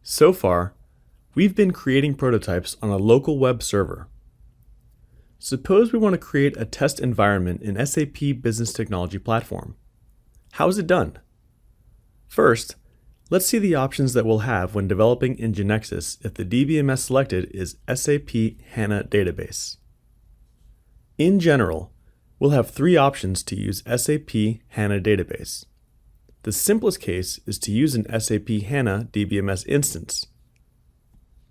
So far, we've been creating prototypes on a local web server. Suppose we want to create a test environment in SAP Business Technology Platform. How is it done? First, let's see the options that we'll have when developing in Genexus if the DBMS selected is SAP HANA Database. In general, we'll have three options to use SAP HANA Database. The simplest case is to use an SAP HANA DBMS instance.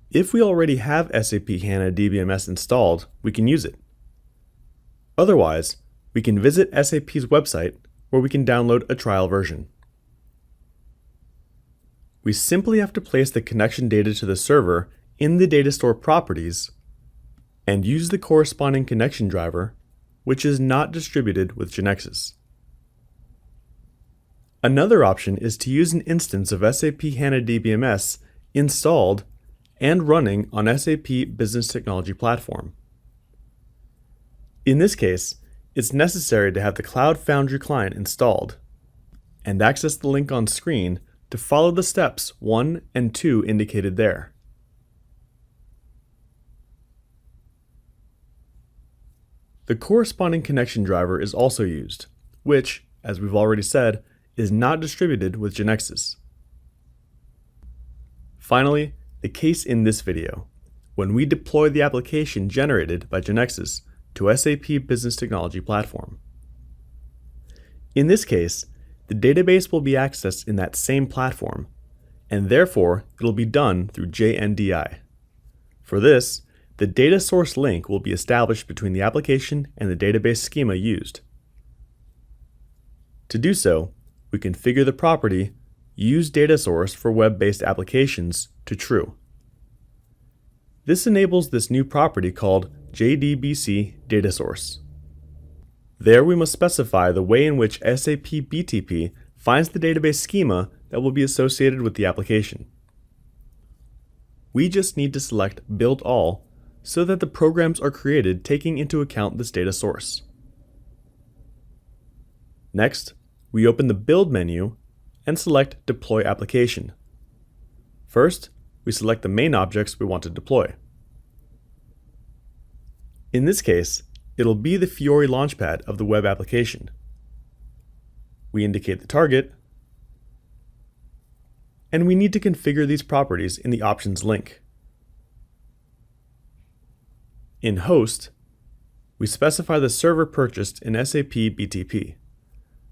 If we already have SAP HANA DBMS installed, we can use it. Otherwise, we can visit SAP's website where we can download a trial version. We simply have to place the connection data to the server in the data store properties and use the corresponding connection driver, which is not distributed with Genexus. Another option is to use an instance of SAP HANA DBMS installed and running on SAP Business Technology Platform. In this case, it's necessary to have the Cloud Foundry client installed and access the link on screen to follow the steps 1 and 2 indicated there. The corresponding connection driver is also used, which, as we've already said, is not distributed with Genexus. Finally, the case in this video, when we deploy the application generated by Genexus to SAP Business Technology Platform. In this case, the database will be accessed in that same platform, and therefore it'll be done through JNDI. For this, the data source link will be established between the application and the database schema used. To do so, we configure the property Use Data Source for Web-Based Applications to True. This enables this new property called JDBC Data Source. There we must specify the way in which SAP BTP finds the database schema that will be associated with the application. We just need to select Build All so that the programs are created taking into account this data source. Next, we open the Build menu and select Deploy Application. First, we select the main objects we want to deploy. In this case, it'll be the Fiori Launchpad of the web application. We indicate the target, and we need to configure these properties in the Options link. In Host, we specify the server purchased in SAP BTP.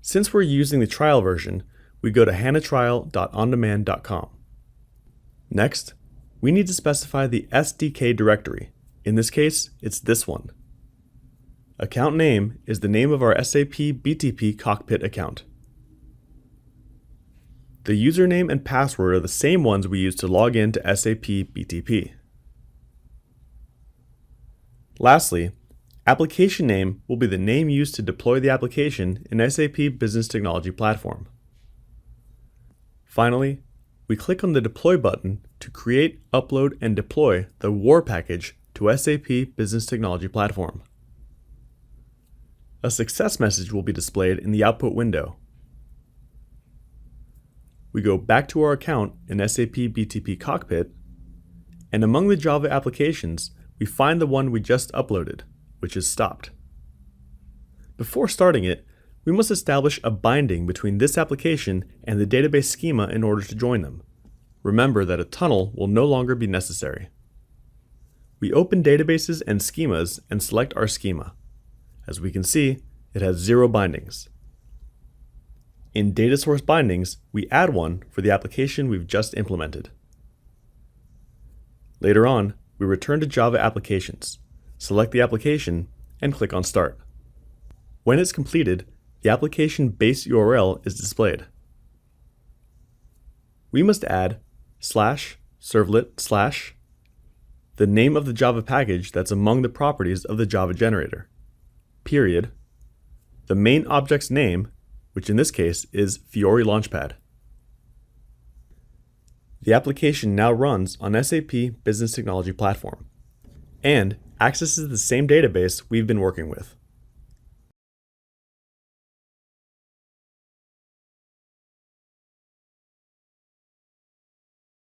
Since we're using the trial version, we go to hanatrial.ondemand.com. Next, we need to specify the SDK directory. In this case, it's this one. Account name is the name of our SAP BTP Cockpit account. The username and password are the same ones we use to log in to SAP BTP. Lastly, application name will be the name used to deploy the application in SAP Business Technology Platform. Finally, we click on the Deploy button to create, upload, and deploy the WAR package to SAP Business Technology Platform. A success message will be displayed in the output window. We go back to our account in SAP BTP Cockpit, and among the Java applications, we find the one we just uploaded, which is stopped. Before starting it, we must establish a binding between this application and the database schema in order to join them. Remember that a tunnel will no longer be necessary. We open databases and schemas and select our schema. As we can see, it has 0 bindings. In Data Source Bindings, we add one for the application we've just implemented. Later on, we return to Java Applications, select the application, and click on Start. When it's completed, the application base URL is displayed. We must add /servlet/ the name of the Java package that's among the properties of the Java generator, period, the main object's name, which in this case is Fiori Launchpad. The application now runs on SAP Business Technology Platform and accesses the same database we've been working with.